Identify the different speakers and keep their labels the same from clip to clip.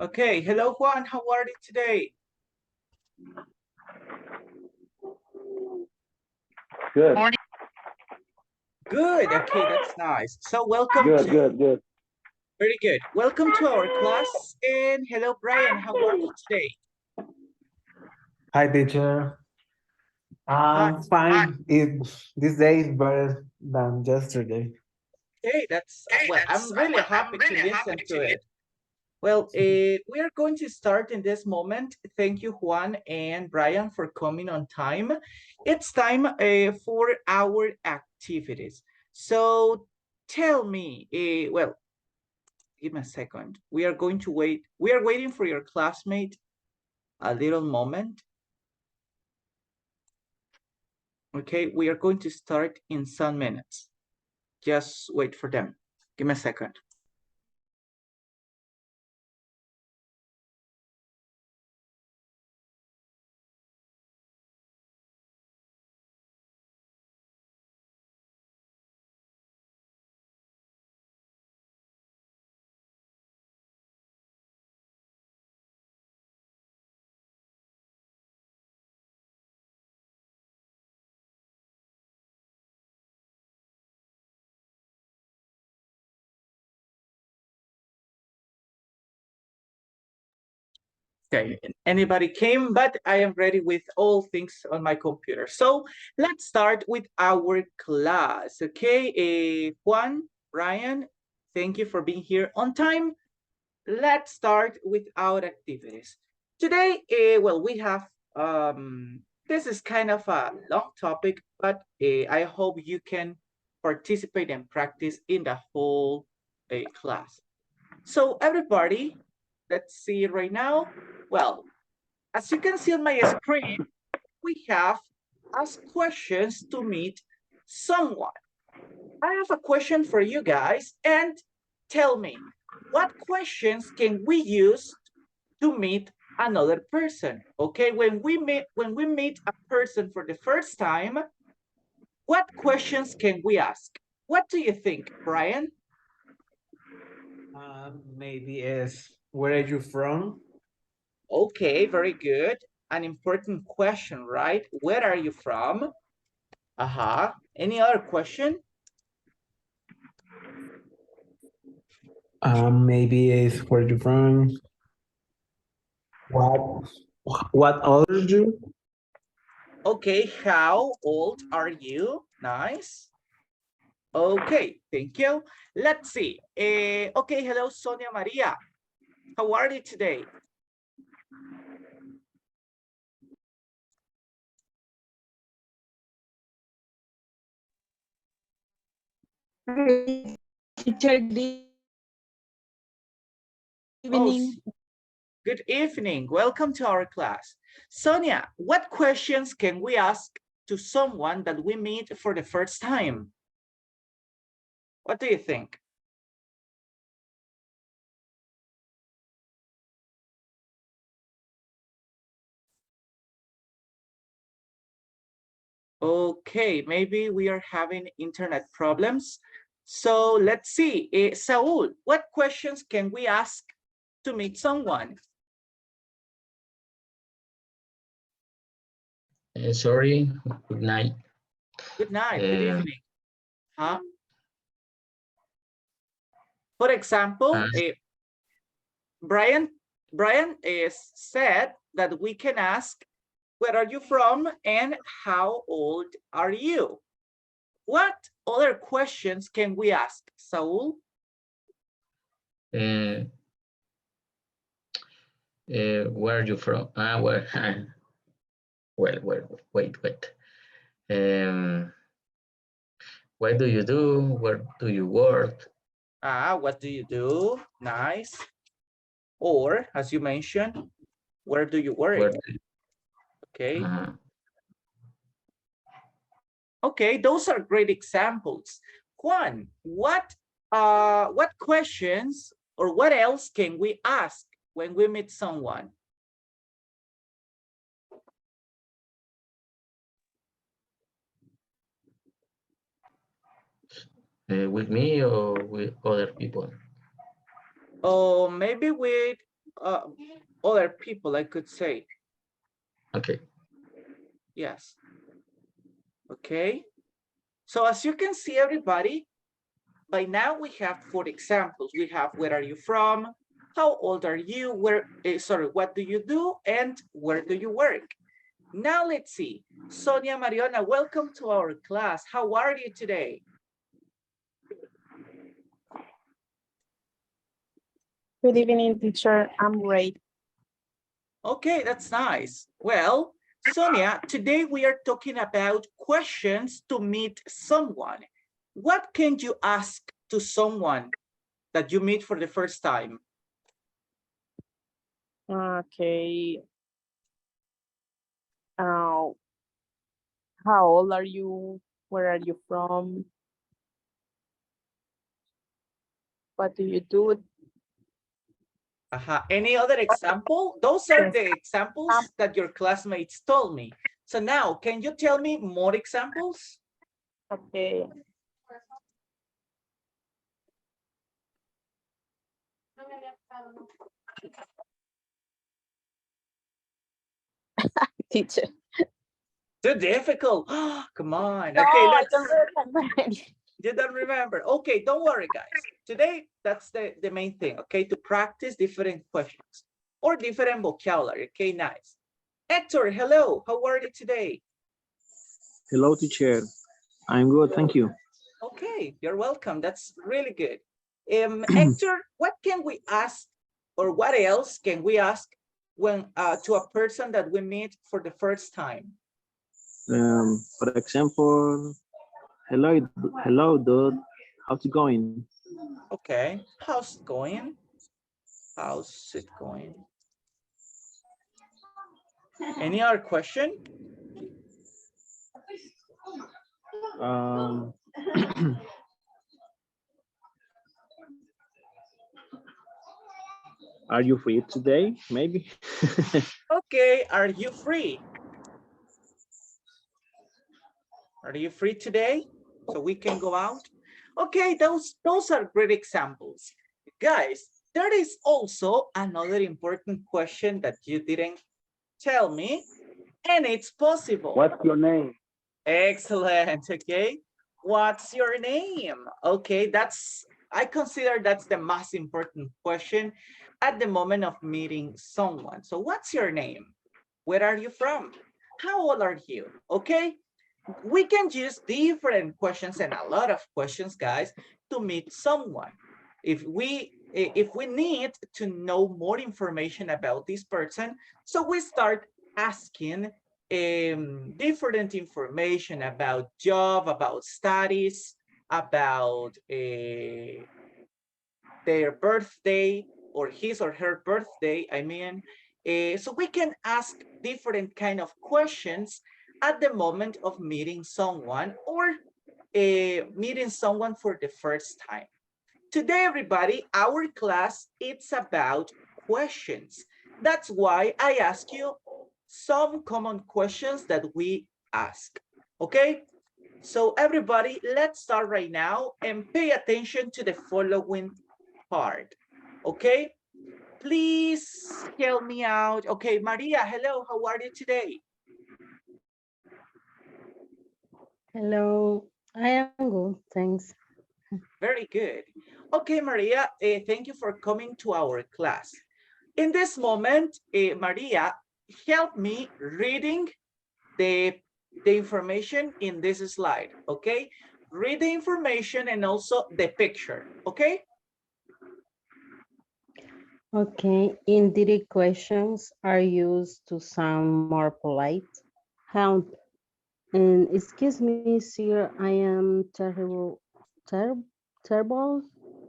Speaker 1: Okay, hello Juan, how are you today?
Speaker 2: Good.
Speaker 1: Good, okay, that's nice. So welcome
Speaker 2: Good,
Speaker 1: to,
Speaker 2: good, good.
Speaker 1: very good. Welcome to our class and hello Brian, how are you today?
Speaker 3: Hi, teacher.
Speaker 1: Hi.
Speaker 3: Fine. This day is better than yesterday.
Speaker 1: Okay, that's, well, I'm really happy to listen to it. Well, we are going to start in this moment. Thank you, Juan and Brian, for coming on time. It's time for our activities. So tell me, well, give me a second. We are going to wait. We are waiting for your classmate a little moment. Okay, we are going to start in some minutes. Just wait for them. Give me a second. Okay, anybody came, but I am ready with all things on my computer. So let's start with our class, okay? Juan, Brian, thank you for being here on time. Let's start with our activities. Today, well, we have, this is kind of a long topic, but I hope you can participate and practice in the whole class. So everybody, let's see right now. Well, as you can see on my screen, we have ask questions to meet someone. I have a question for you guys and tell me, what questions can we use to meet another person? Okay, when we meet a person for the first time, what questions can we ask? What do you think, Brian?
Speaker 3: Maybe is where are you from?
Speaker 1: Okay, very good. An important question, right? Where are you from? Uh-huh. Any other question?
Speaker 3: Maybe is where you from? What what are you?
Speaker 1: Okay, how old are you? Nice. Okay, thank you. Let's see. Okay, hello, Sonia Maria. How are you today?
Speaker 4: Teacher, good
Speaker 1: Oh,
Speaker 4: evening.
Speaker 1: good evening. Welcome to our class. Sonia, what questions can we ask to someone that we meet for the first time? What do you think? Okay, maybe we are having internet problems. So let's see. Saul, what questions can we ask to meet someone?
Speaker 5: Sorry, good night.
Speaker 1: Good night, good evening. Huh? For example, Brian is said that we can ask, where are you from and how old are you? What other questions can we ask, Saul?
Speaker 5: Where are you from? Where? Well, wait. What do you do? Where do you work?
Speaker 1: What do you do? Nice. Or, as you mentioned, where do you work?
Speaker 5: Where do you,
Speaker 1: Okay. Okay, those are great examples. Juan, what questions or what else can we ask when we meet someone?
Speaker 5: with me or with other people?
Speaker 1: Or maybe with uh, other people, I could say.
Speaker 5: Okay.
Speaker 1: Yes. Okay. So as you can see, everybody, by now we have 4 examples. We have where are you from, how old are you, what do you do, and where do you work? Now let's see. Sonia Mariona, welcome to our class. How are you today?
Speaker 2: Good evening, teacher. I'm great.
Speaker 1: Okay, that's nice. Well, Sonia, today we are talking about questions to meet someone. What can you ask to someone that you meet for the first time?
Speaker 2: Okay. How old are you? Where are you from? What do you do?
Speaker 1: Any other example? Those are
Speaker 2: Yes.
Speaker 1: the examples that your classmates told me. So now, can you tell me more examples?
Speaker 2: Okay. Teacher.
Speaker 1: Too difficult. Come on.
Speaker 2: No,
Speaker 1: Okay,
Speaker 2: I
Speaker 1: let's.
Speaker 2: don't remember any.
Speaker 1: You don't remember. Okay, don't worry, guys. Today, that's the main thing, okay? To practice different questions or different vocabulary. Okay, nice. Hector, hello. How are you today?
Speaker 4: Hello, teacher. I'm good, thank you.
Speaker 1: Okay, you're welcome. That's really good. Hector, what can we ask or what else can we ask when to a person that we meet for the first time?
Speaker 4: For example, hello, dude. How's it going?
Speaker 1: Okay, how's it going? How's it going? Any other question?
Speaker 4: Um, are you free today? Maybe.
Speaker 1: Okay, are you free? Are you free today? So we can go out? Okay, those are great examples. Guys, there is also another important question that you didn't tell me, and it's possible.
Speaker 4: What's your name?
Speaker 1: Excellent, okay. What's your name? Okay, I consider that's the most important question at the moment of meeting someone. So what's your name? Where are you from? How old are you? Okay, we can use different questions and a lot of questions, guys, to meet someone. If we need to know more information about this person, so we start asking different information about job, about studies, about their birthday or his or her birthday, I mean. So we can ask different kind of questions at the moment of meeting someone or meeting someone for the first time. Today, everybody, our class, it's about questions. That's why I ask you some common questions that we ask, okay? So everybody, let's start right now and pay attention to the following part, okay? Please help me out. Okay, Maria, hello, how are you today?
Speaker 6: Hello, I am good, thanks.
Speaker 1: Very good. Okay, Maria, thank you for coming to our class. In this moment, Maria, help me reading the information in this slide, okay? Read the information and also the picture, okay?
Speaker 6: Okay, indirect questions are used to sound more polite. How? And excuse me, sir, I am terrible.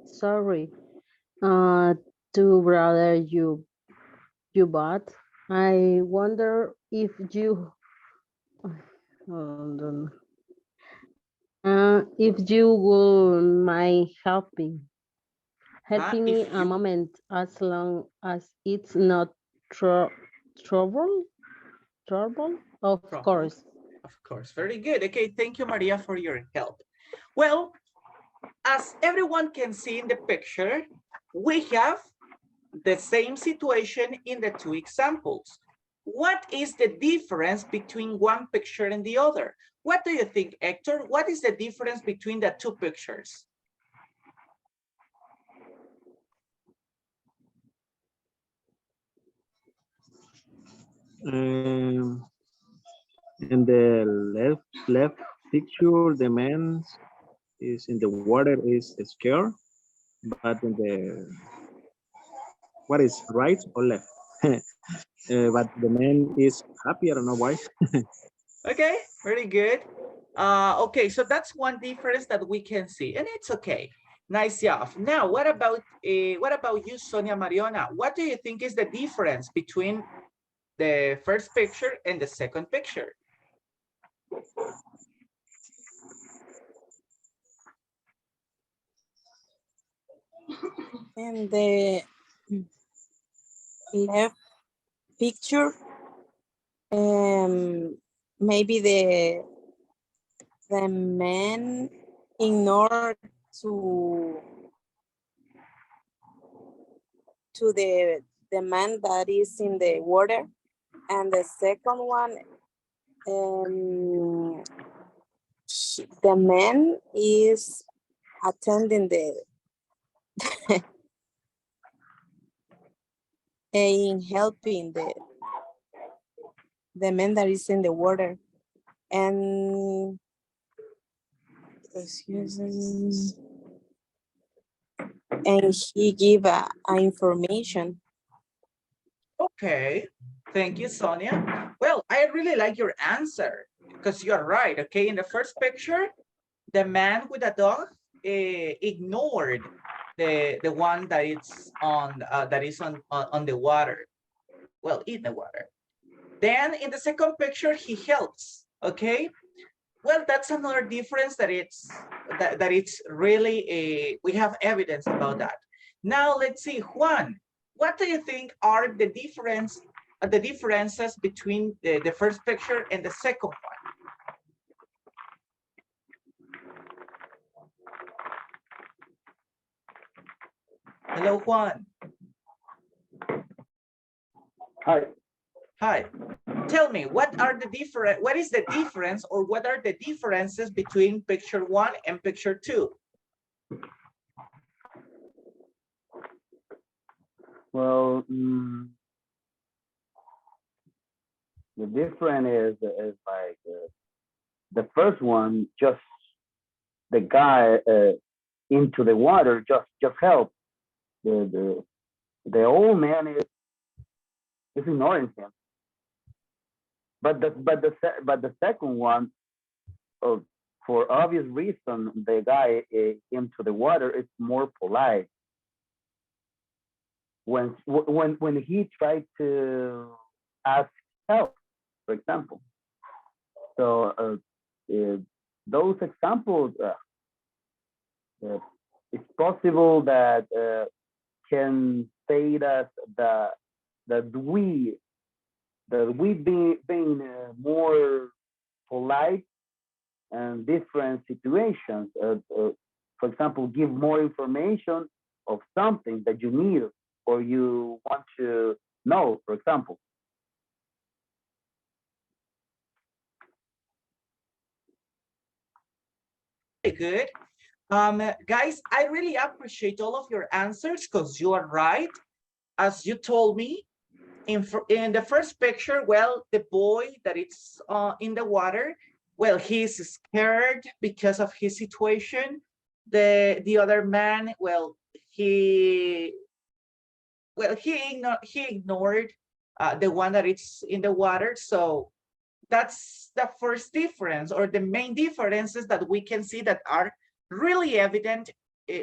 Speaker 6: Sorry. Uh, to brother you bought. I wonder if you hold on. If you would mind helping me
Speaker 1: If
Speaker 6: a
Speaker 1: you,
Speaker 6: moment, as long as it's not trouble. Trouble, of
Speaker 1: trouble,
Speaker 6: course.
Speaker 1: of course, very good. Okay, thank you, Maria, for your help. Well, as everyone can see in the picture, we have the same situation in the two examples. What is the difference between one picture and the other? What do you think, Hector? What is the difference between the two pictures?
Speaker 4: In the left picture, the man is in the water is scared, but in the what is right or left? But the man is happy. I don't know why.
Speaker 1: Okay, very good. Okay, so that's one difference that we can see, and it's okay. Nice job. Now, what about you, Sonia Mariona? What do you think is the difference between the first picture and the second picture?
Speaker 2: In the left picture, maybe the man ignored to the man that is in the water, and the second one, the man is attending the in helping the man that is in the water, and excuse me, and he give a information.
Speaker 1: Okay, thank you, Sonia. Well, I really like your answer because you're right. Okay, in the first picture, the man with the dog ignored the one that is on the water. Well, in the water. Then in the second picture, he helps. Okay. Well, that's another difference that it's really we have evidence about that. Now let's see, Juan. What do you think are the differences between the first picture and the second one? Hello, Juan.
Speaker 7: Hi.
Speaker 1: Hi. Tell me, what is the difference, or what are the differences between picture 1 and picture 2?
Speaker 7: Well, the difference is like the first one, just the guy into the water just help. The old man is ignoring him. But the second one, for obvious reason, the guy into the water is more polite. When he tried to ask help, for example. So those examples, it's possible that can say that we being more polite and different situations. For example, give more information of something that you need or you want to know, for example.
Speaker 1: Very good. Guys, I really appreciate all of your answers because you are right. As you told me, in the first picture, well, the boy that is in the water, well, he's scared because of his situation. The other man, well, he ignored the one that is in the water. So that's the first difference, or the main differences that we can see that are really evident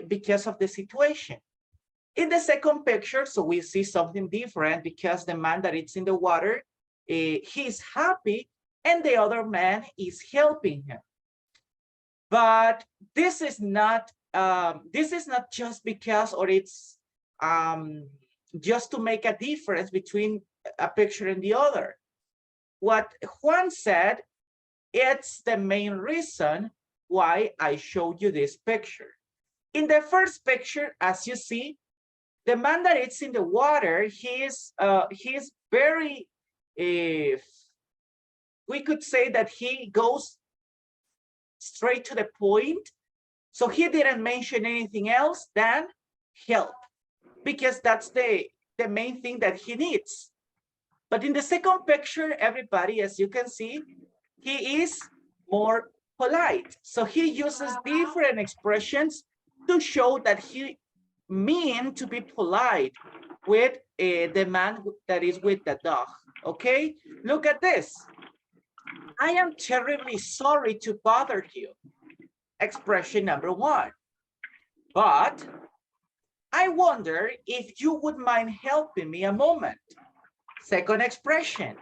Speaker 1: because of the situation. In the second picture, so we see something different because the man that is in the water, he's happy and the other man is helping him. But this is not just because, or it's just to make a difference between a picture and the other. What Juan said, it's the main reason why I showed you this picture. In the first picture, as you see, the man that is in the water, he's very, we could say that he goes straight to the point. So he didn't mention anything else than help, because that's the main thing that he needs. But in the second picture, everybody, as you can see, he is more polite. So he uses different expressions to show that he mean to be polite with the man that is with the dog. Okay, look at this. I am terribly sorry to bother you. Expression number one. But I wonder if you would mind helping me a moment. Second expression.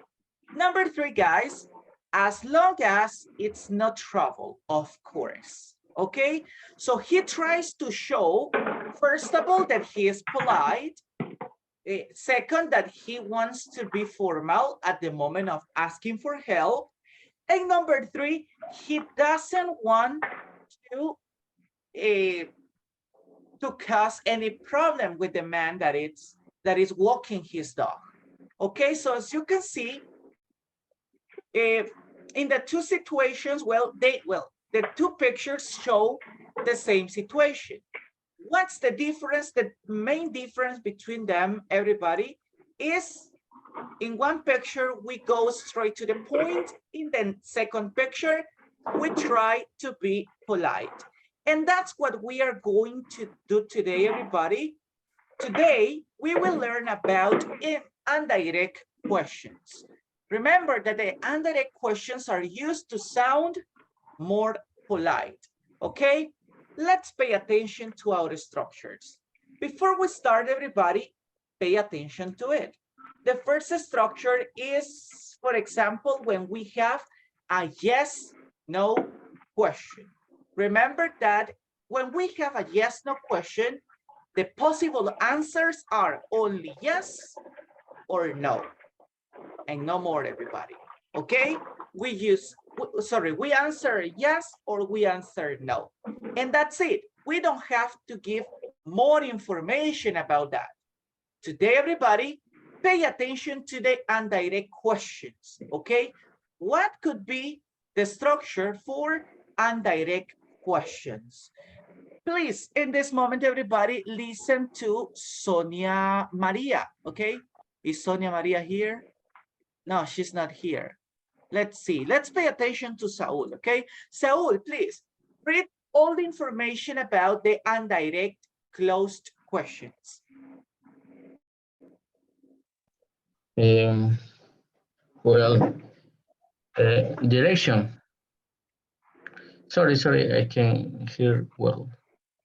Speaker 1: Number three, guys, as long as it's not trouble, of course. Okay, so he tries to show, first of all, that he is polite. Second, that he wants to be formal at the moment of asking for help. And number three, he doesn't want to cause any problem with the man that is walking his dog. Okay, so as you can see, in the two situations, the two pictures show the same situation. What's the difference? The main difference between them, everybody, is in one picture, we go straight to the point. In the second picture, we try to be polite. And that's what we are going to do today, everybody. Today, we will learn about indirect questions. Remember that the indirect questions are used to sound more polite, okay? Let's pay attention to our structures. Before we start, everybody, pay attention to it. The first structure is, for example, when we have a yes, no question. Remember that when we have a yes, no question, the possible answers are only yes or no, and no more, everybody. Okay, we answer yes or we answer no, and that's it. We don't have to give more information about that. Today, everybody, pay attention to the indirect questions. Okay, what could be the structure for indirect questions? Please, in this moment, everybody, listen to Sonia Maria, okay? Is Sonia Maria here? No, she's not here. Let's see. Let's pay attention to Saul, okay? Saul, please, read all the information about the indirect closed questions.
Speaker 5: Well, direction. Sorry, I can't hear well.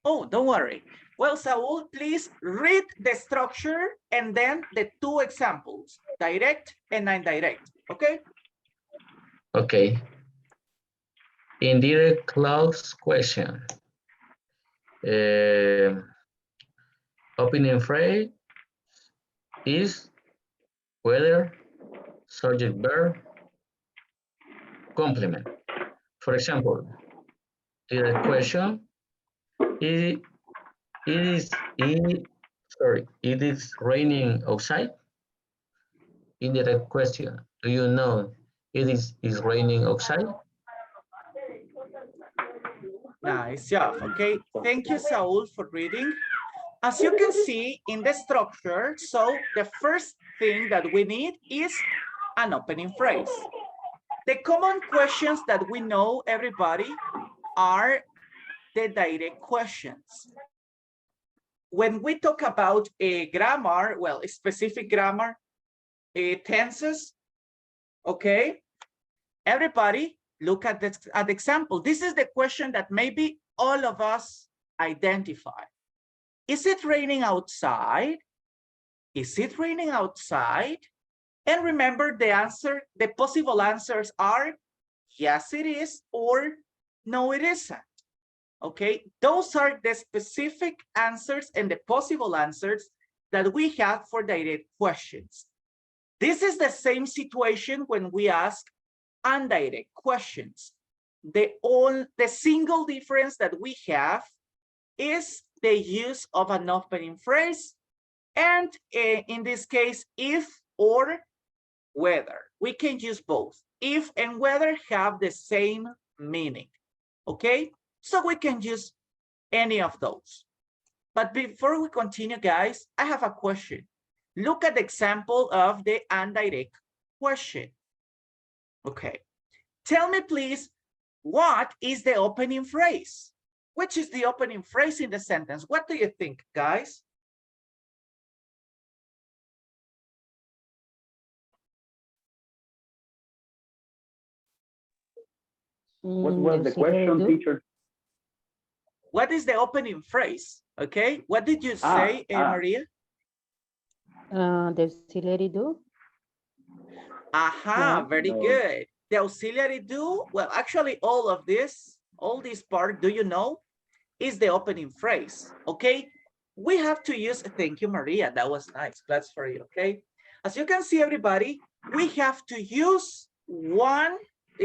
Speaker 1: Oh, don't worry. Well, Saul, please read the structure and then the two examples, direct and indirect, okay?
Speaker 5: Okay. Indirect closed question. Opening phrase is, whether, subject verb, complement. For example, direct question, it is raining outside? Indirect question, do you know it is raining outside?
Speaker 1: Nice job, okay? Thank you, Saul, for reading. As you can see in the structure, so the first thing that we need is an opening phrase. The common questions that we know, everybody, are the direct questions. When we talk about a grammar, well, a specific grammar, tenses, okay? Everybody, look at the example. This is the question that maybe all of us identify. Is it raining outside? Is it raining outside? And remember the answer, the possible answers are yes, it is, or no, it isn't. Okay, those are the specific answers and the possible answers that we have for direct questions. This is the same situation when we ask indirect questions. The single difference that we have is the use of an opening phrase And in this case, if or whether. We can use both. If and whether have the same meaning. Okay, so we can use any of those. But before we continue, guys, I have a question. Look at the example of the indirect question. Okay, tell me please, what is the opening phrase? Which is the opening phrase in the sentence? What do you think, guys?
Speaker 7: What was the question, teacher?
Speaker 1: What is the opening phrase? Okay, what did you say, Maria?
Speaker 6: The auxiliary do.
Speaker 1: Aha, very
Speaker 7: No.
Speaker 1: good. The auxiliary do, well, actually all this part, do you know, is the opening phrase, okay? We have to use, thank you, Maria, that was nice, that's for you, okay? As you can see, everybody, we have to use one,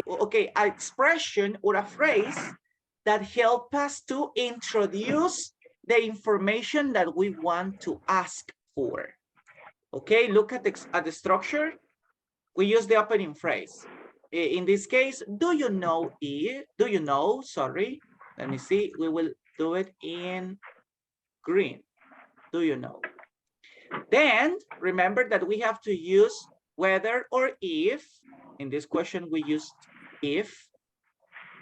Speaker 1: okay, an expression or a phrase that help us to introduce the information that we want to ask for. Okay, look at the structure. We use the opening phrase. In this case, do you know, sorry, let me see, we will do it in green. Do you know? Then remember that we have to use whether or if. In this question, we used if.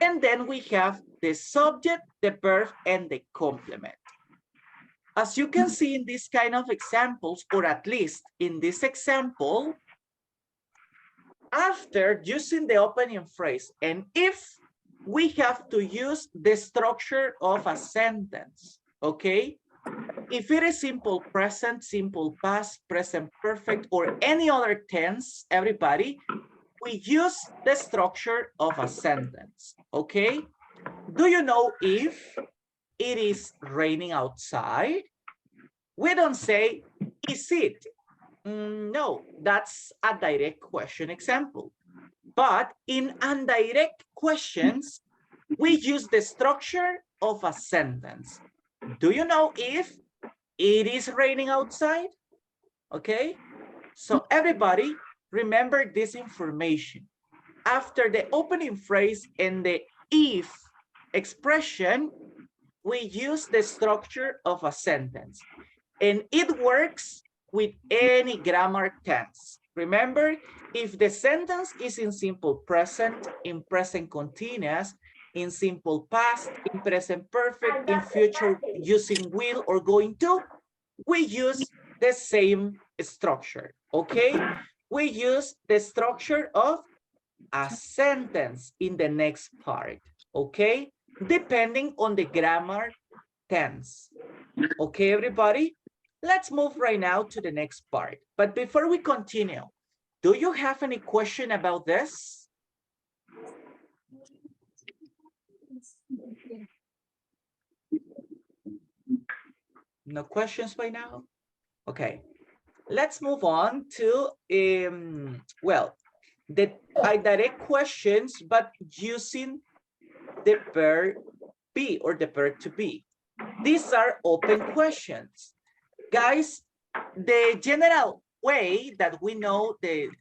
Speaker 1: And then we have the subject, the verb, and the complement. As you can see in this kind of examples, or at least in this example, after using the opening phrase and if, we have to use the structure of a sentence, okay? If it is simple present, simple past, present perfect, or any other tense, everybody, we use the structure of a sentence, okay? Do you know if it is raining outside? We don't say, is it? No, that's a direct question example. But in indirect questions, we use the structure of a sentence. Do you know if it is raining outside? Okay, so everybody remember this information. After the opening phrase and the if expression, we use the structure of a sentence. And it works with any grammar tense. Remember, if the sentence is in simple present, in present continuous, in simple past, in present perfect, in future using will or going to, we use the same structure, okay? We use the structure of a sentence in the next part, okay? Depending on the grammar tense. Okay, everybody? Let's move right now to the next part. But before we continue, do you have any question about this? No questions by now? Okay, let's move on to, well, the direct questions, but using the verb be or the verb to be. These are open questions. Guys, the general way that we know the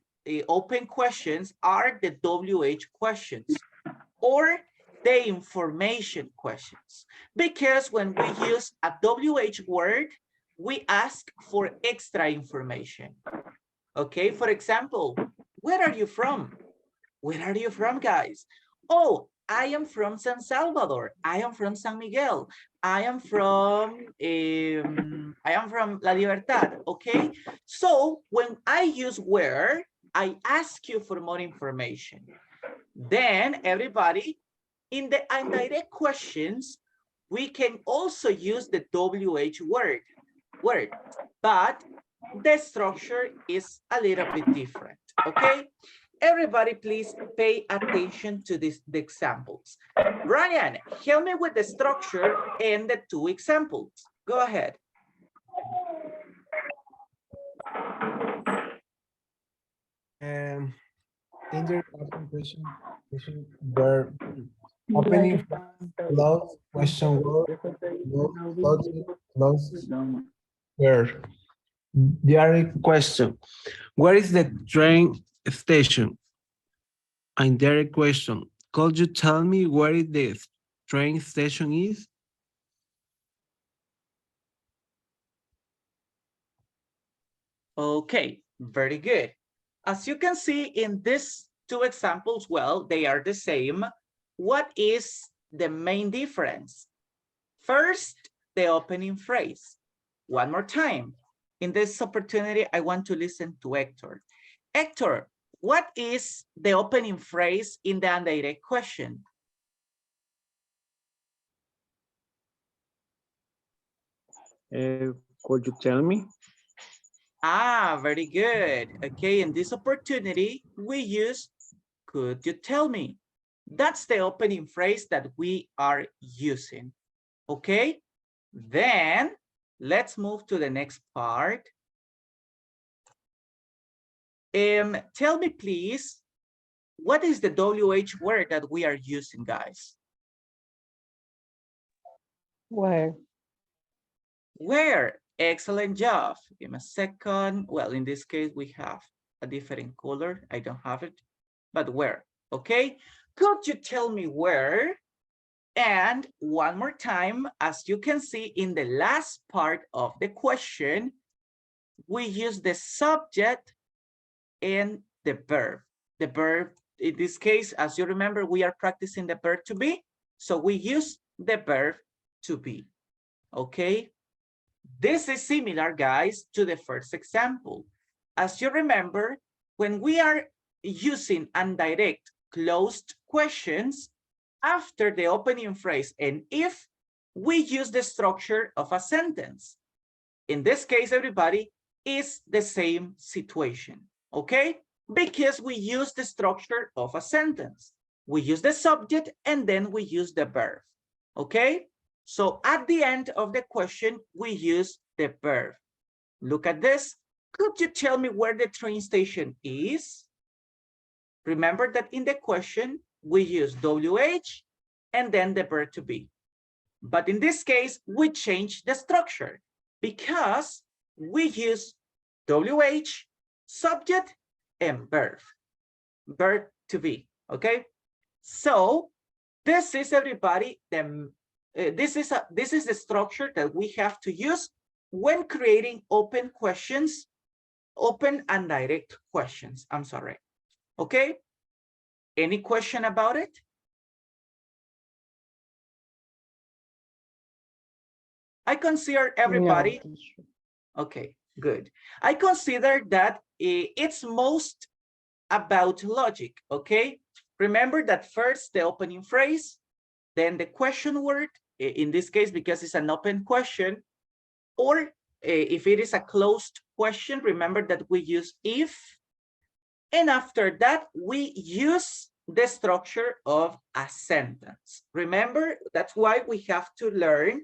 Speaker 1: open questions are the WH questions or the information questions. Because when we use a WH word, we ask for extra information. Okay, for example, where are you from? Where are you from, guys? Oh, I am from San Salvador. I am from San Miguel. I am from La Libertad, okay? So when I use where, I ask you for more information. Then everybody, in the indirect questions, we can also use the WH word, but the structure is a little bit different, okay? Everybody, please pay attention to the examples. Ryan, help me with the structure and the two examples. Go ahead.
Speaker 3: Indirect question, verb, opening, close, question word, close, verb. Direct question. Where is the train station? Indirect question. Could you tell me where the train station is?
Speaker 1: Okay, very good. As you can see in these two examples, well, they are the same. What is the main difference? First, the opening phrase. One more time. In this opportunity, I want to listen to Hector. Hector, what is the opening phrase in the indirect question?
Speaker 4: Could you tell me?
Speaker 1: Ah, very good. Okay, in this opportunity, we use could you tell me? That's the opening phrase that we are using. Okay, then let's move to the next part. Tell me, please, what is the WH word that we are using, guys?
Speaker 6: Where?
Speaker 1: Where? Excellent job. Give me a second. Well, in this case, we have a different color. I don't have it, but where? Okay. Could you tell me where? And one more time, as you can see in the last part of the question, we use the subject and the verb. The verb, in this case, as you remember, we are practicing the verb to be. So we use the verb to be. Okay. This is similar, guys, to the first example. As you remember, when we are using indirect closed questions, after the opening phrase and if, we use the structure of a sentence. In this case, everybody, is the same situation, okay? Because we use the structure of a sentence. We use the subject and then we use the verb, okay? So at the end of the question, we use the verb. Look at this. Could you tell me where the train station is? Remember that in the question, we use WH and then the verb to be. But in this case, we change the structure because we use WH, subject, and verb to be, okay? So this is everybody, this is the structure that we have to use when creating open questions, open and direct questions, I'm sorry. Okay, any question about it? I consider everybody,
Speaker 6: No, teacher.
Speaker 1: okay, good. I consider that it's most about logic, okay? Remember that first the opening phrase, then the question word, in this case, because it's an open question, or if it is a closed question, remember that we use if, and after that, we use the structure of a sentence. Remember, that's why we have to learn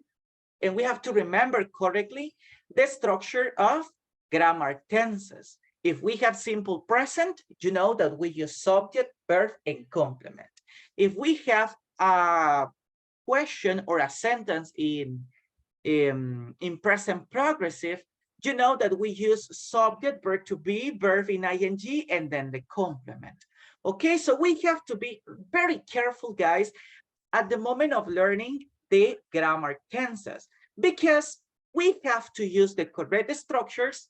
Speaker 1: and we have to remember correctly the structure of grammar tenses. If we have simple present, you know that we use subject, verb, and complement. If we have a question or a sentence in present progressive, you know that we use subject, verb to be, verb in ing, and then the complement. Okay, so we have to be very careful, guys, at the moment of learning the grammar tenses, because we have to use the correct structures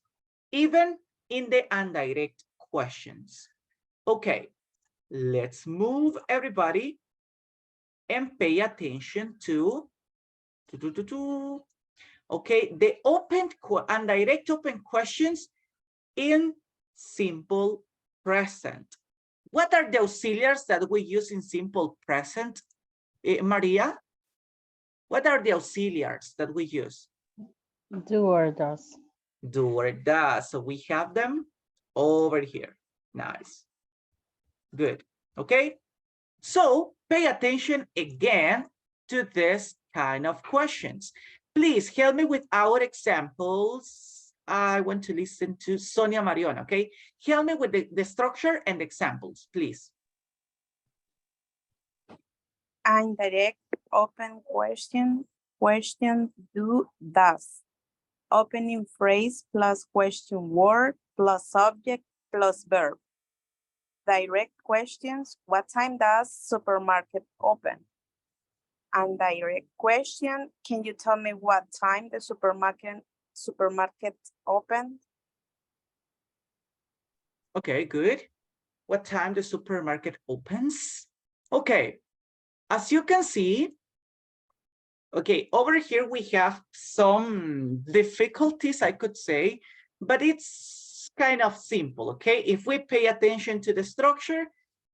Speaker 1: even in the indirect questions. Okay, let's move everybody and pay attention to okay, the open and direct open questions in simple present. What are the auxiliaries that we use in simple present? Maria, what are the auxiliaries that we use?
Speaker 6: Do or does.
Speaker 1: Do or does. So we have them over here. Nice. Good. Okay. So pay attention again to this kind of questions. Please help me with our examples. I want to listen to Sonia Marion, okay? Help me with the structure and examples, please.
Speaker 2: Indirect open question do, does. Opening phrase plus question word plus subject plus verb. Direct questions. What time does supermarket open? And direct question. Can you tell me what time the supermarket open?
Speaker 1: Okay, good. What time the supermarket opens? Okay, as you can see, okay, over here we have some difficulties, I could say, but it's kind of simple, okay? If we pay attention to the structure,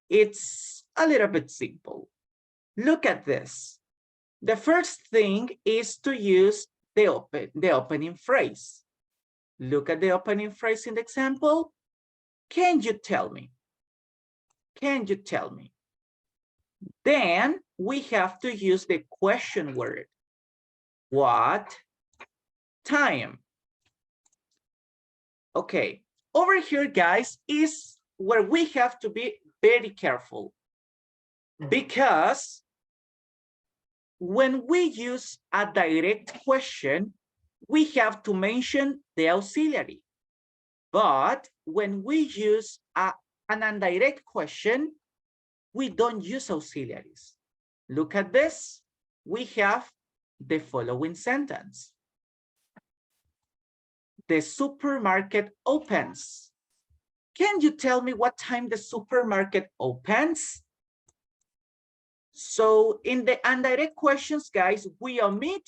Speaker 1: it's a little bit simple. Look at this. The first thing is to use the opening phrase. Look at the opening phrase in the example. Can you tell me? Can you tell me? Then we have to use the question word. What time? Okay, over here, guys, is where we have to be very careful, because when we use a direct question, we have to mention the auxiliary. But when we use an indirect question, we don't use auxiliaries. Look at this. We have the following sentence. The supermarket opens. Can you tell me what time the supermarket opens? So in the indirect questions, guys, we omit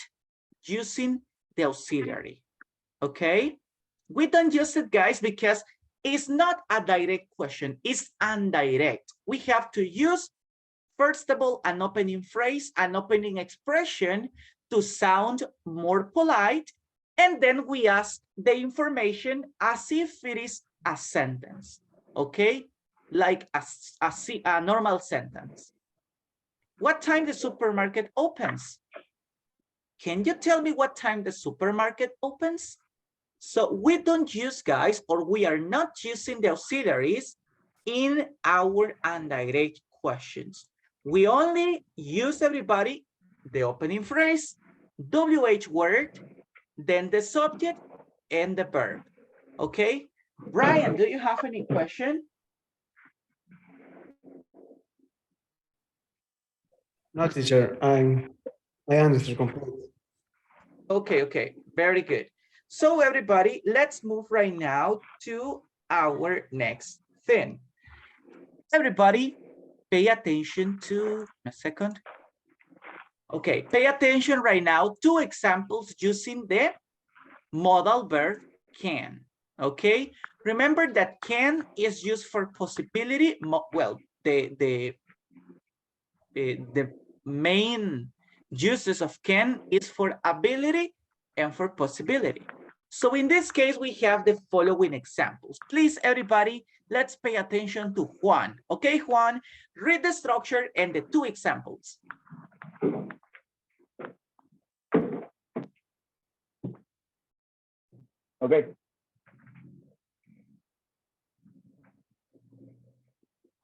Speaker 1: using the auxiliary, okay? We don't use it, guys, because it's not a direct question, it's indirect. We have to use, first of all, an opening phrase, an opening expression to sound more polite, and then we ask the information as if it is a sentence, okay? Like a normal sentence. What time the supermarket opens? Can you tell me what time the supermarket opens? So we don't use, guys, or we are not using the auxiliaries in our indirect questions. We only use, everybody, the opening phrase, WH word, then the subject and the verb. Okay? Brian, do you have any question?
Speaker 3: No, teacher, I understand completely.
Speaker 1: Okay, very good. So everybody, let's move right now to our next thing. Everybody, pay attention to a second. Okay, pay attention right now to examples using the modal verb can. Okay, remember that can is used for possibility. Well, the main uses of can is for ability and for possibility. So in this case, we have the following examples. Please, everybody, let's pay attention to Juan. Okay, Juan, read the structure and the two examples.
Speaker 7: Okay.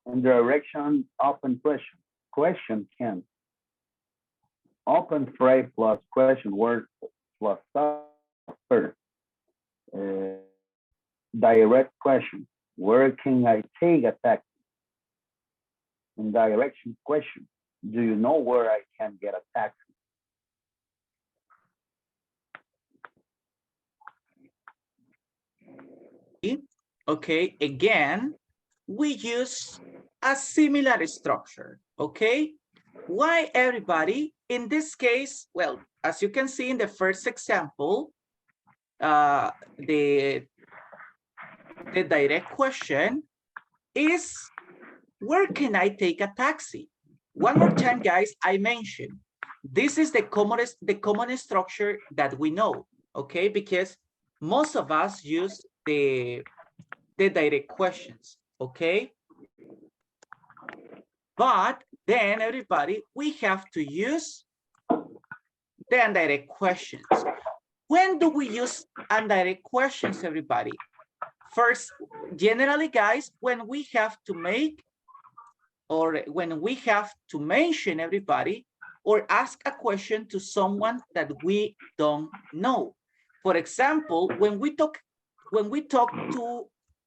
Speaker 7: In direction, open question. Question can. Open phrase plus question word plus subject. Direct question. Where can I take a taxi? In direction question. Do you know where I can get a taxi?
Speaker 1: Okay, again, we use a similar structure, okay? Why, everybody? In this case, well, as you can see in the first example, the direct question is, where can I take a taxi? One more time, guys, I mentioned, this is the common structure that we know, okay? Because most of us use the direct questions, okay? But then, everybody, we have to use the indirect questions. When do we use indirect questions, everybody? First, generally, guys, when we have to make or when we have to mention, everybody, or ask a question to someone that we don't know. For example, when we talk to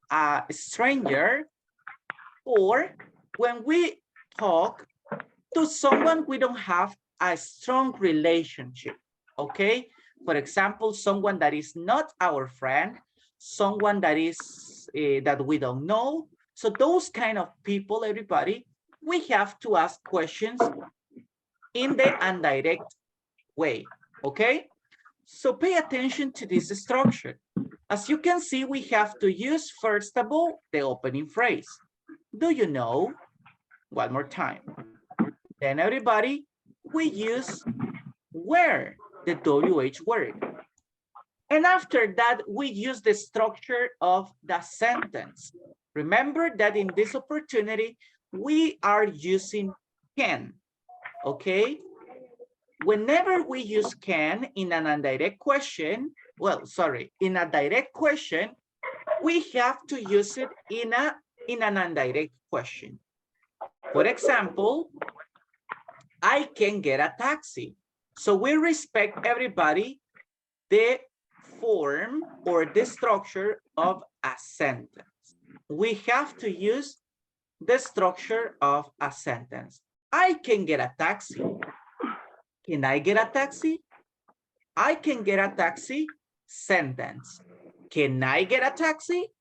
Speaker 1: a stranger, or when we talk to someone we don't have a strong relationship, okay? For example, someone that is not our friend, someone that is that we don't know. So those kind of people, everybody, we have to ask questions in the indirect way, okay? So pay attention to this structure. As you can see, we have to use, first of all, the opening phrase. Do you know? One more time. Then everybody, we use where, the WH word. And after that, we use the structure of the sentence. Remember that in this opportunity, we are using can, okay? Whenever we use can in an indirect question, well, sorry, in a direct question, we have to use it in an indirect question. For example, I can get a taxi. So we respect everybody the form or the structure of a sentence. We have to use the structure of a sentence. I can get a taxi. Can I get a taxi? I can get a taxi, sentence. Can I get a taxi?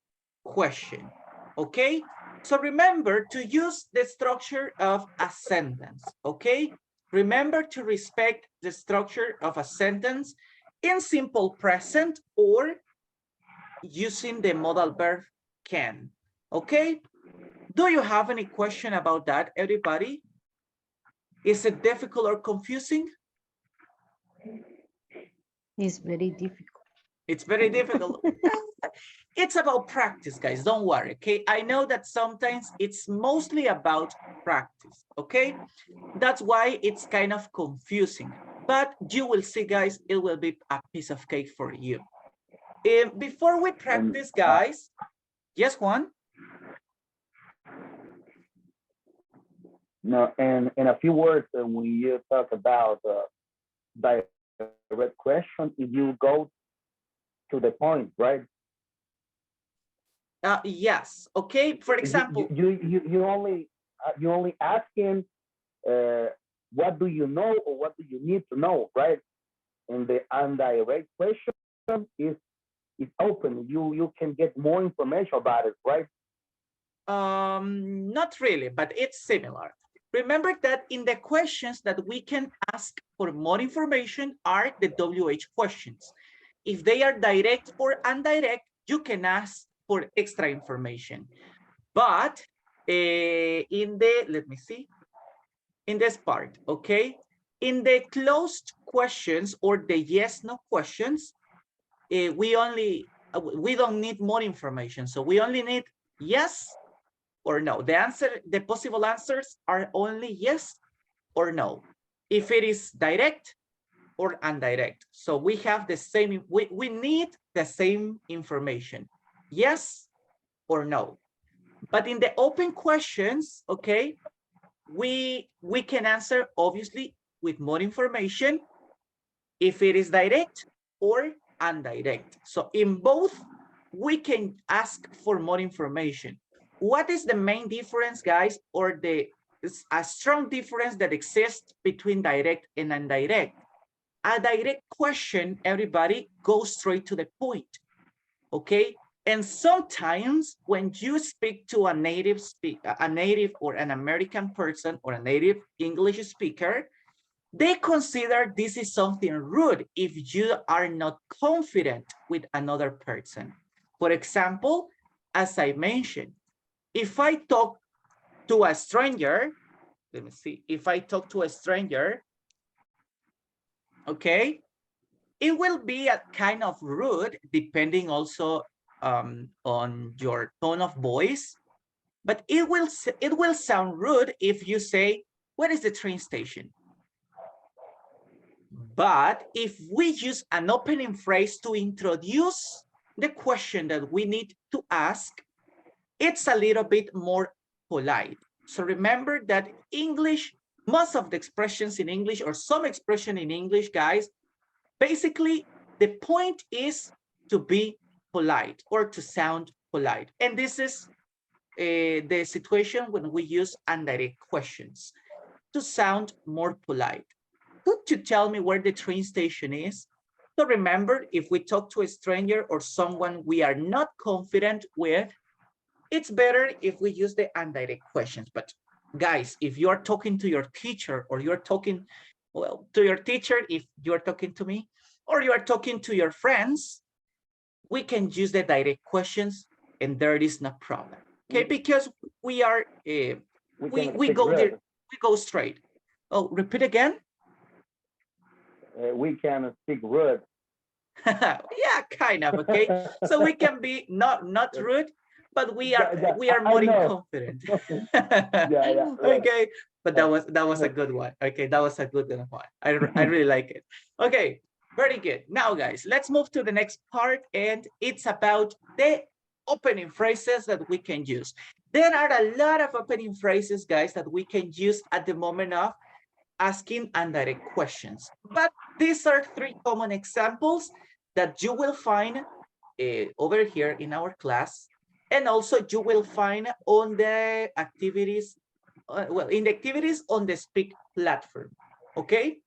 Speaker 1: Question. Okay? So remember to use the structure of a sentence, okay? Remember to respect the structure of a sentence in simple present or using the modal verb can, okay? Do you have any question about that, everybody? Is it difficult or confusing?
Speaker 6: It's very difficult.
Speaker 1: It's very difficult. It's about practice, guys. Don't worry, okay? I know that sometimes it's mostly about practice, okay? That's why it's kind of confusing. But you will see, guys, it will be a piece of cake for you. Before we practice, guys, yes, Juan?
Speaker 7: No, and in a few words, when you talk about direct question, if you go to the point, right?
Speaker 1: Yes. Okay. For example,
Speaker 7: you only asking what do you know or what do you need to know, right? And the indirect question is open. You can get more information about it, right?
Speaker 1: not really, but it's similar. Remember that in the questions that we can ask for more information are the WH questions. If they are direct or indirect, you can ask for extra information. But in the, let me see, in this part, okay? In the closed questions or the yes/no questions, we don't need more information. So we only need yes or no. The possible answers are only yes or no. If it is direct or indirect. So we have the same, we need the same information, yes or no. But in the open questions, okay, we can answer obviously with more information if it is direct or indirect. So in both, we can ask for more information. What is the main difference, guys, or a strong difference that exists between direct and indirect? A direct question, everybody, goes straight to the point, okay? And sometimes when you speak to a native or an American person or a native English speaker, they consider this is something rude if you are not confident with another person. For example, as I mentioned, if I talk to a stranger, let me see, if I talk to a stranger, okay, it will be a kind of rude depending also on your tone of voice, but it will sound rude if you say, where is the train station? But if we use an opening phrase to introduce the question that we need to ask, it's a little bit more polite. So remember that English, most of the expressions in English or some expression in English, guys, basically The point is to be polite or to sound polite. And this is the situation when we use indirect questions to sound more polite. Could you tell me where the train station is? So remember, if we talk to a stranger or someone we are not confident with, it's better if we use the indirect questions. But guys, if you are talking to your teacher or you're talking, well, to your teacher, if you're talking to me, or you are talking to your friends, we can use the direct questions and there is no problem. Okay, because we are, we go there, we go straight. Oh, repeat again.
Speaker 7: We can speak rude.
Speaker 1: Yeah, kind of. Okay, so we can be not rude, but we are more confident.
Speaker 7: Yeah.
Speaker 1: Okay, but that was a good one. Okay, that was a good one. I really like it. Okay, very good. Now, guys, let's move to the next part, and it's about the opening phrases that we can use. There are a lot of opening phrases, guys, that we can use at the moment of asking indirect questions. But these are 3 common examples that you will find over here in our class. And also you will find on the activities, well, in the activities on the Speak platform, okay?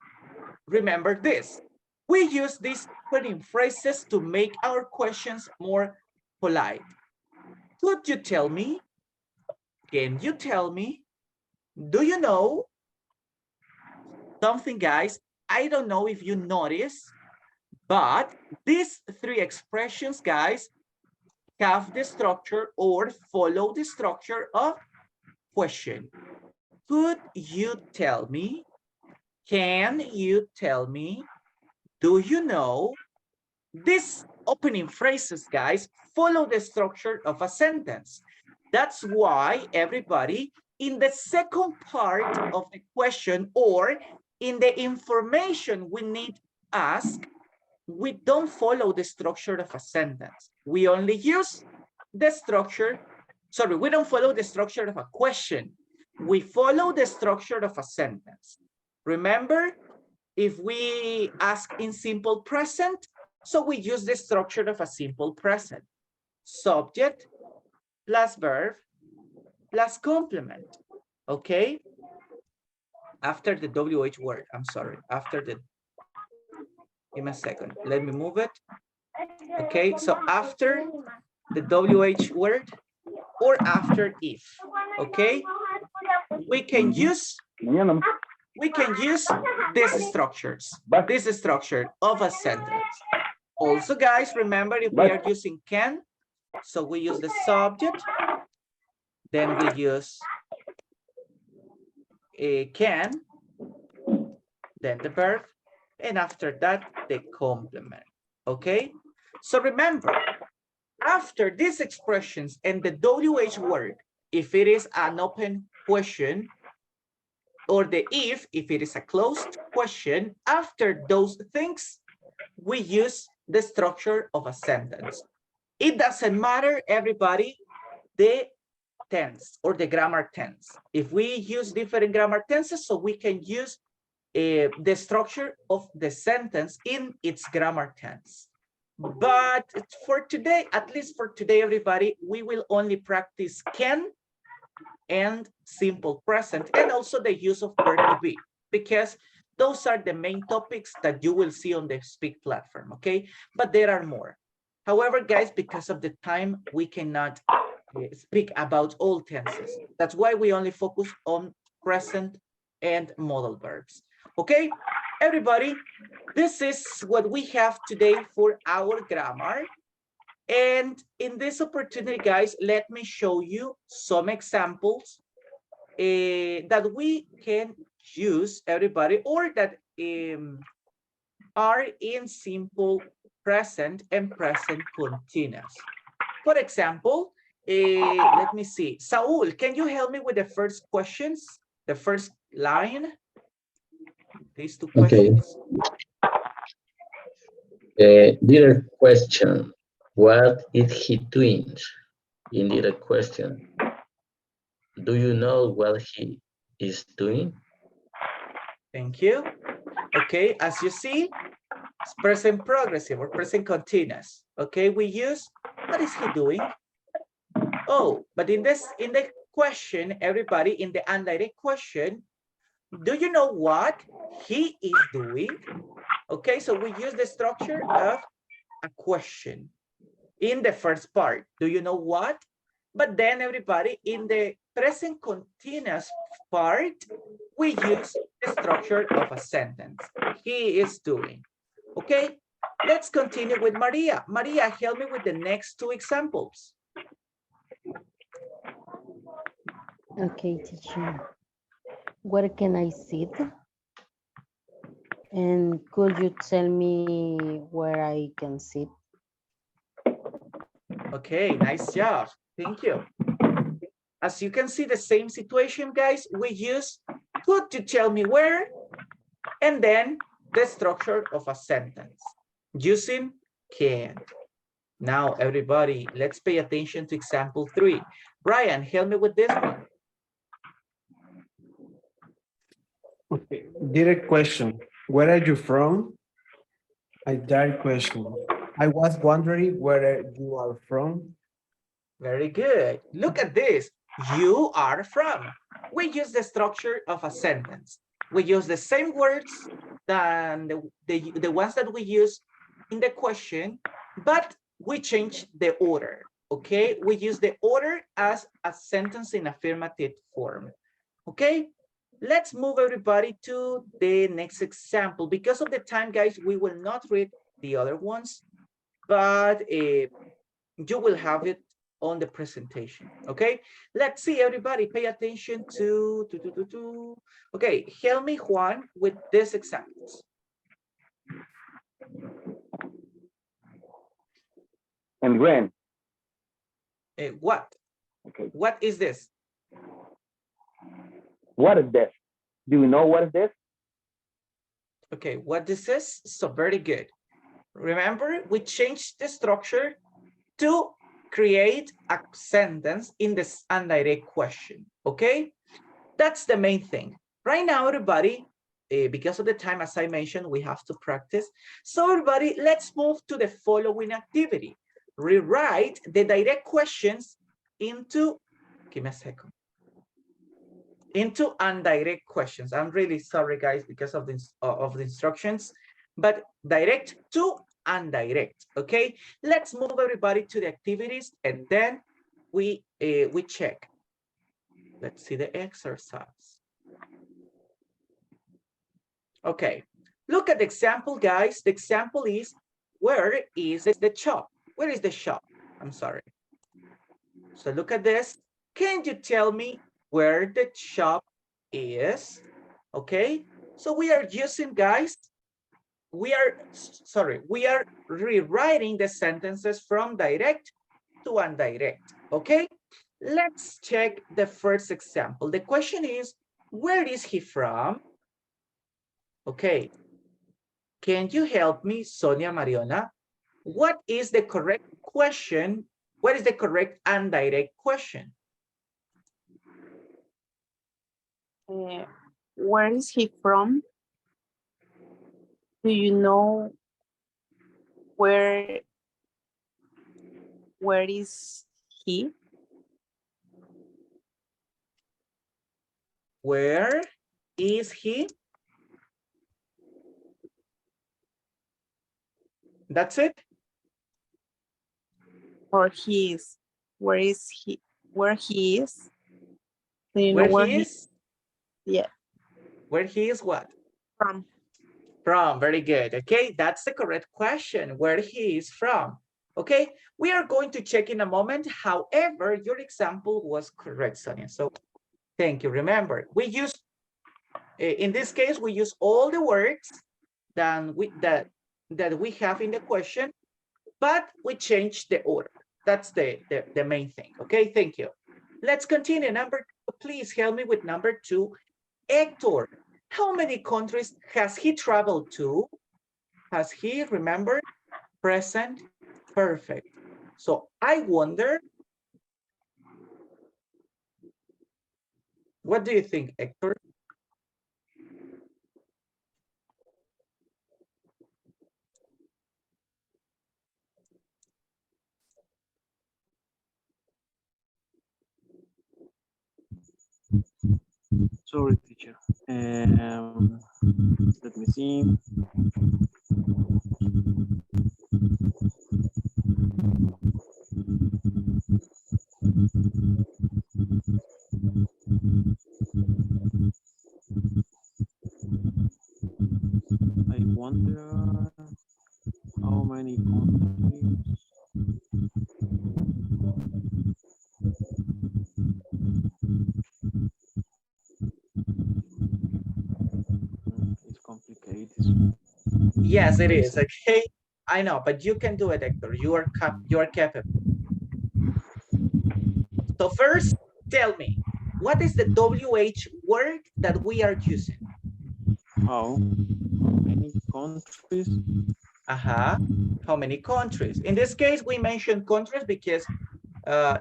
Speaker 1: Remember this. We use these opening phrases to make our questions more polite. Could you tell me? Can you tell me? Do you know? Something, guys, I don't know if you notice, but these 3 expressions, guys, have the structure or follow the structure of question. Could you tell me? Can you tell me? Do you know? These opening phrases, guys, follow the structure of a sentence. That's why everybody in the second part of the question or in the information we need to ask, we don't follow the structure of a sentence. We only use the structure, sorry, we don't follow the structure of a question. We follow the structure of a sentence. Remember, if we ask in simple present, so we use the structure of a simple present. Subject plus verb plus complement, okay? After the WH word, I'm sorry, after the, give me a second, let me move it. Okay, so after the WH word or after if, okay? We can use these structures, this structure of a sentence. Also, guys, remember if we are using can, so we use the subject, then we use a can, then the verb, and after that, the complement, okay? So remember, after these expressions and the WH word, if it is an open question, or the if it is a closed question, after those things, we use the structure of a sentence. It doesn't matter, everybody, the tense or the grammar tense. If we use different grammar tenses, so we can use the structure of the sentence in its grammar tense. But for today, at least for today, everybody, we will only practice can and simple present, and also the use of verb to be, because those are the main topics that you will see on the Speak platform, okay? But there are more. However, guys, because of the time, we cannot speak about all tenses. That's why we only focus on present and modal verbs. Okay, everybody, this is what we have today for our grammar. And in this opportunity, guys, let me show you some examples that we can use, everybody, or that are in simple present and present continuous. For example, let me see. Saul, can you help me with the first questions? The first line? These 2 questions.
Speaker 5: Direct question. What is he doing? Indirect question. Do you know what he is doing?
Speaker 1: Thank you. Okay, as you see, It's present progressive or present continuous. Okay, we use, what is he doing? Oh, but in the question, everybody, in the indirect question, do you know what he is doing? Okay, so we use the structure of a question in the first part. Do you know what? But then everybody, in the present continuous part, we use the structure of a sentence. He is doing. Okay, let's continue with Maria. Maria, help me with the next two examples.
Speaker 6: Okay, teacher. Where can I sit? And could you tell me where I can sit?
Speaker 1: Okay, nice job. Thank you. As you can see, the same situation, guys, we use could you tell me where? And then the structure of a sentence using can. Now, everybody, let's pay attention to example 3. Brian, help me with this one.
Speaker 3: Okay. Direct question. Where are you from? A direct question. I was wondering where you are from.
Speaker 1: Very good. Look at this. You are from. We use the structure of a sentence. We use the same words than the ones that we use in the question, but we change the order. Okay, we use the order as a sentence in affirmative form. Okay, let's move everybody to the next example. Because of the time, guys, we will not read the other ones, but you will have it on the presentation. Okay, let's see, everybody, pay attention to okay, help me, Juan, with these examples.
Speaker 7: And when?
Speaker 1: What?
Speaker 7: Okay.
Speaker 1: What is this?
Speaker 7: What is this? Do you know what is this?
Speaker 1: Okay, what this is? So very good. Remember, we changed the structure to create a sentence in this indirect question. Okay, that's the main thing. Right now, everybody, because of the time, as I mentioned, we have to practice. So everybody, let's move to the following activity. Rewrite the direct questions into, give me a second, into indirect questions. I'm really sorry, guys, because of the instructions, but direct to indirect. Okay, let's move everybody to the activities, and then we check. Let's see the exercise. Okay, look at the example, guys. The example is, where is the shop? Where is the shop? I'm sorry. So look at this. Can you tell me where the shop is? Okay, so we are using, guys, we are rewriting the sentences from direct to indirect. Okay, let's check the first example. The question is, where is he from? Okay, can you help me, Sonia Mariona? What is the correct question? What is the correct indirect question?
Speaker 2: Where is he from? Do you know where is he?
Speaker 1: Where is he? That's it?
Speaker 2: Or he is? Where is he? Where he is? Do you know
Speaker 1: Where he is?
Speaker 2: Yeah.
Speaker 1: Where he is what?
Speaker 2: From.
Speaker 1: From, very good. Okay, that's the correct question, where he is from. Okay, we are going to check in a moment. However, your example was correct, Sonia. So thank you. Remember, we use, in this case, we use all the words that we have in the question, but we change the order. That's the main thing. Okay, thank you. Let's continue. Number 2, please help me with number 2. Hector, how many countries has he traveled to? Has he, remember, present perfect. So I wonder, what do you think, Hector?
Speaker 4: Sorry, teacher. Let me see. I wonder how many countries. It's complicated.
Speaker 1: Yes, it is.
Speaker 4: Listen.
Speaker 1: Okay, I know, but you can do it, Hector. You are capable. So first, tell me, what is the WH word that we are using?
Speaker 4: How many countries?
Speaker 1: How many countries? In this case, we mentioned countries because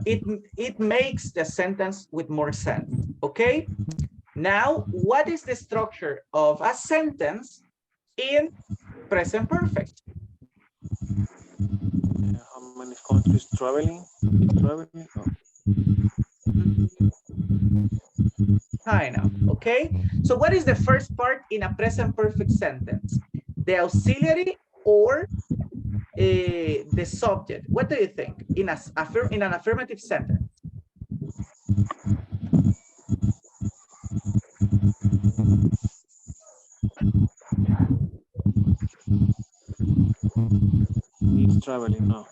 Speaker 1: it makes the sentence with more sense. Okay. Now, what is the structure of a sentence in present perfect?
Speaker 4: How many countries traveling? Traveling? Oh.
Speaker 1: Kind of. Okay. So what is the first part in a present perfect sentence? The auxiliary or the subject? What do you think in an affirmative sentence?
Speaker 4: He's traveling now.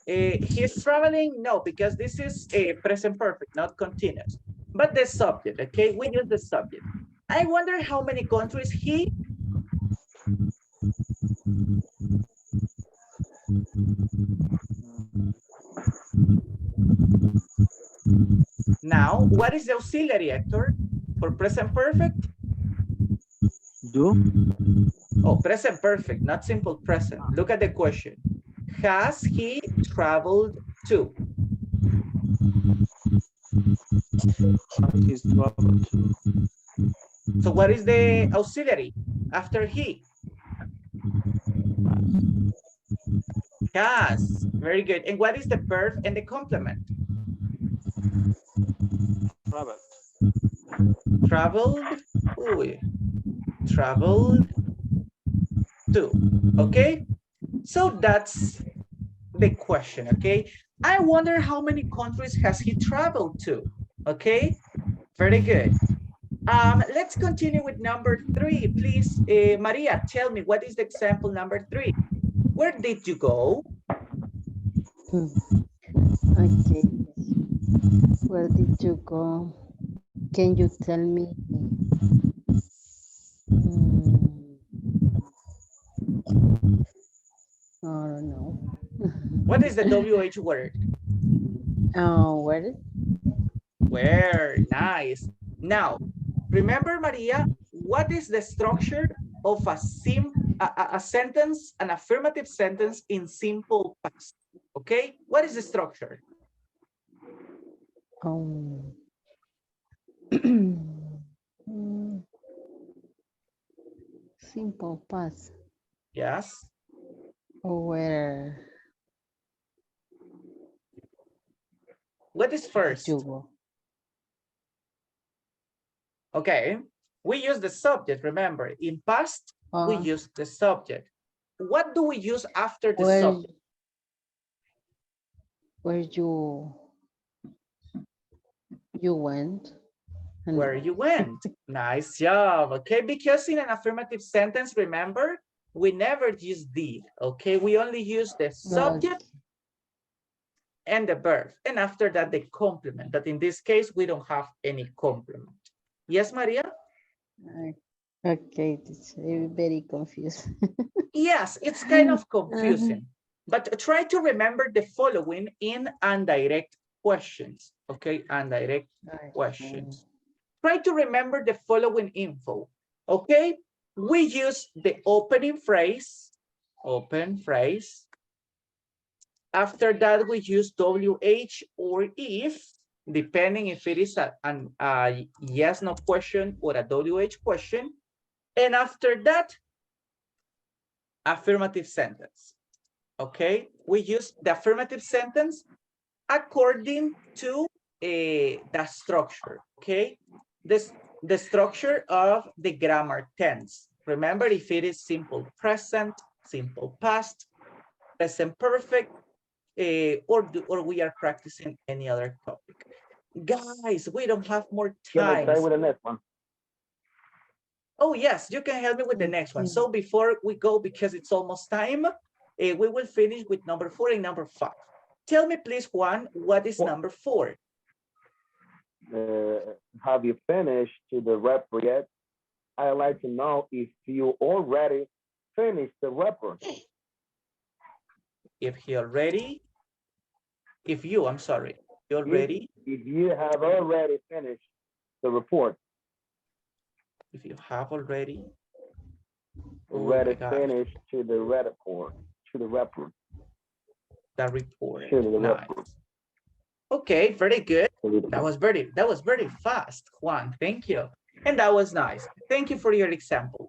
Speaker 1: He's traveling? No, because this is a present perfect, not continuous. But the subject, okay? We use the subject. I wonder how many countries he. Now, what is the auxiliary, Hector, for present perfect?
Speaker 4: Do?
Speaker 1: Oh, present perfect, not simple present. Look at the question. Has he traveled to?
Speaker 4: He's traveled to.
Speaker 1: So what is the auxiliary after he? Has. Very good. And what is the verb and the complement?
Speaker 4: Traveled.
Speaker 1: Traveled. Ooh, traveled to. Okay. So that's the question. Okay. I wonder how many countries has he traveled to? Okay. Very good. Let's continue with number 3, please. Maria, tell me, what is the example number 3? Where did you go?
Speaker 6: Okay. Where did you go? Can you tell me? I don't know.
Speaker 1: What is the WH word?
Speaker 6: Oh, where?
Speaker 1: Where? Nice. Now, remember, Maria, what is the structure of a sentence, an affirmative sentence in simple past? Okay, what is the structure?
Speaker 6: Simple past.
Speaker 1: Yes.
Speaker 6: Where
Speaker 1: What is first?
Speaker 6: you go?
Speaker 1: Okay, we use the subject, remember. In past, we use the subject. What do we use after the subject?
Speaker 6: Where you went?
Speaker 1: Where you went. Nice job. Okay, because in an affirmative sentence, remember, we never use did. Okay, we only use the subject and the verb. And after that, the complement. But in this case, we don't have any complement. Yes, Maria?
Speaker 6: Okay, it's very confused.
Speaker 1: Yes, it's kind of confusing. But try to remember the following in indirect questions. Okay, indirect questions. Try to remember the following info. Okay, we use the opening phrase, open phrase. After that, we use WH or if, depending if it is a yes, no question or a WH question. And after that, affirmative sentence. Okay, we use the affirmative sentence according to the structure. Okay, the structure of the grammar tense. Remember, if it is simple present, simple past, present perfect, or we are practicing any other topic. Guys, we don't have more
Speaker 7: Can I try
Speaker 1: time.
Speaker 7: with the next one?
Speaker 1: Oh, yes, you can help me with the next one. So before we go, because it's almost time, we will finish with number 4 and number 5. Tell me, please, Juan, what is number 4?
Speaker 7: Have you finished the report yet? I'd like to know if you already finished the report.
Speaker 1: If you, I'm sorry, you already?
Speaker 7: If you have already finished the report.
Speaker 1: If you have already.
Speaker 7: Already finished to the report. To the report.
Speaker 1: The report.
Speaker 7: To the
Speaker 1: nice.
Speaker 7: report.
Speaker 1: Okay, very good. That was very fast, Juan. Thank you. And that was nice. Thank you for your example.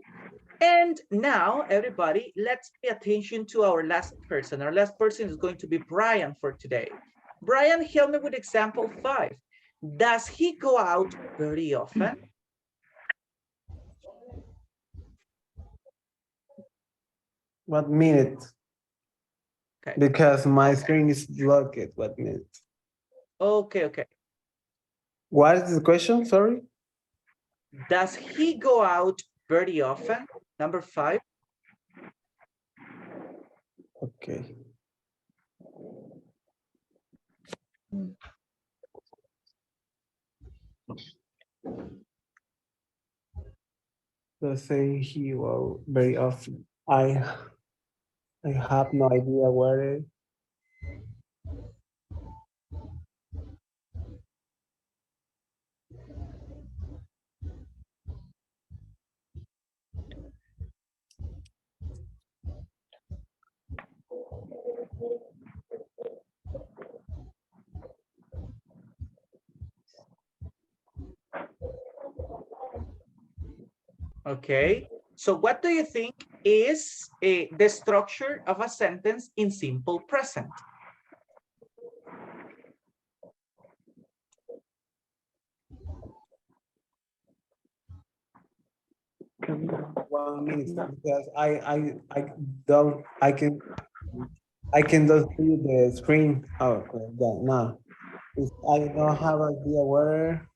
Speaker 1: And now, everybody, let's pay attention to our last person. Our last person is going to be Brian for today. Brian, help me with example 5. Does he go out very often?
Speaker 3: What minute?
Speaker 1: Okay.
Speaker 3: Because my screen is blocked. What minute?
Speaker 1: Okay.
Speaker 3: What is the question? Sorry.
Speaker 1: Does he go out very often? Number 5.
Speaker 3: Okay. Let's say he will very often. I have no idea where it.
Speaker 1: Okay. So what do you think is the structure of a sentence in simple present?
Speaker 3: One minute, because I can just see the screen. Oh, okay, yeah, no. I don't have idea where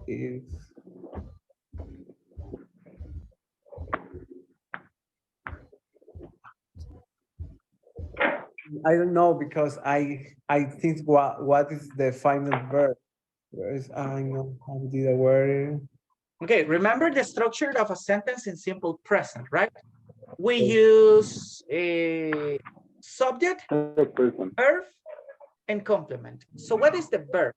Speaker 3: is. I don't know, because I think what is the final verb? Whereas I don't have idea where.
Speaker 1: Okay, remember the structure of a sentence in simple present, right? We use a subject, verb, and complement. So what is the verb?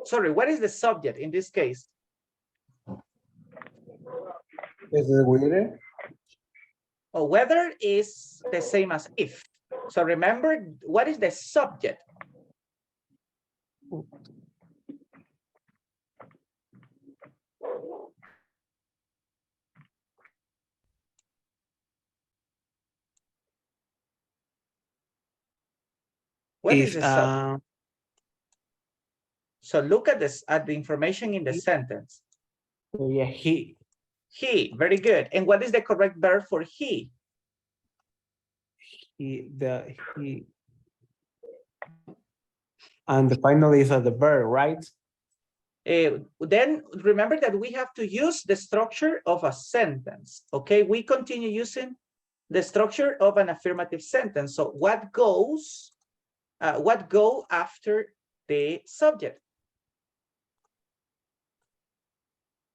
Speaker 1: Sorry, what is the subject in this case?
Speaker 3: Is it weather?
Speaker 1: Oh, whether is the same as if. So remember, what is the subject? What is the subject? So look at this, at the information in the sentence.
Speaker 3: Yeah, he.
Speaker 1: He, very good. And what is the correct verb for he?
Speaker 3: He. And the final is the verb, right?
Speaker 1: Then remember that we have to use the structure of a sentence. Okay, we continue using the structure of an affirmative sentence. So what go after the subject?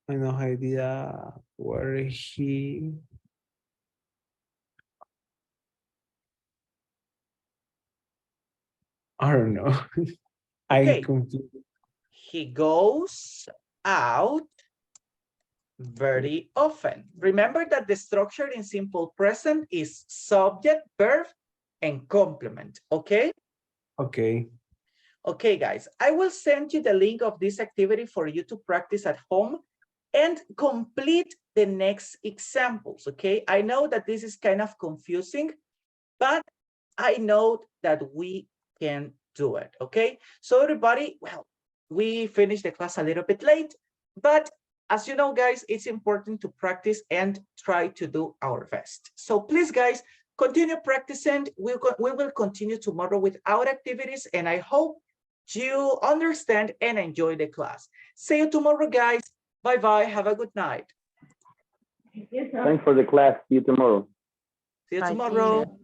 Speaker 3: I no idea where he. I don't know.
Speaker 1: Okay.
Speaker 3: I confused.
Speaker 1: He goes out very often. Remember that the structure in simple present is subject, verb, and complement. Okay.
Speaker 3: Okay.
Speaker 1: Okay, guys, I will send you the link of this activity for you to practice at home and complete the next examples, okay? I know that this is kind of confusing, but I know that we can do it, okay? So everybody, well, we finished the class a little bit late, but as you know, guys, it's important to practice and try to do our best. So please, guys, continue practicing. We will continue tomorrow with our activities, and I hope you understand and enjoy the class. See you tomorrow, guys. Bye-bye. Have a good night.
Speaker 7: Thanks for the class. See you tomorrow.
Speaker 1: See you
Speaker 2: Bye.
Speaker 1: tomorrow.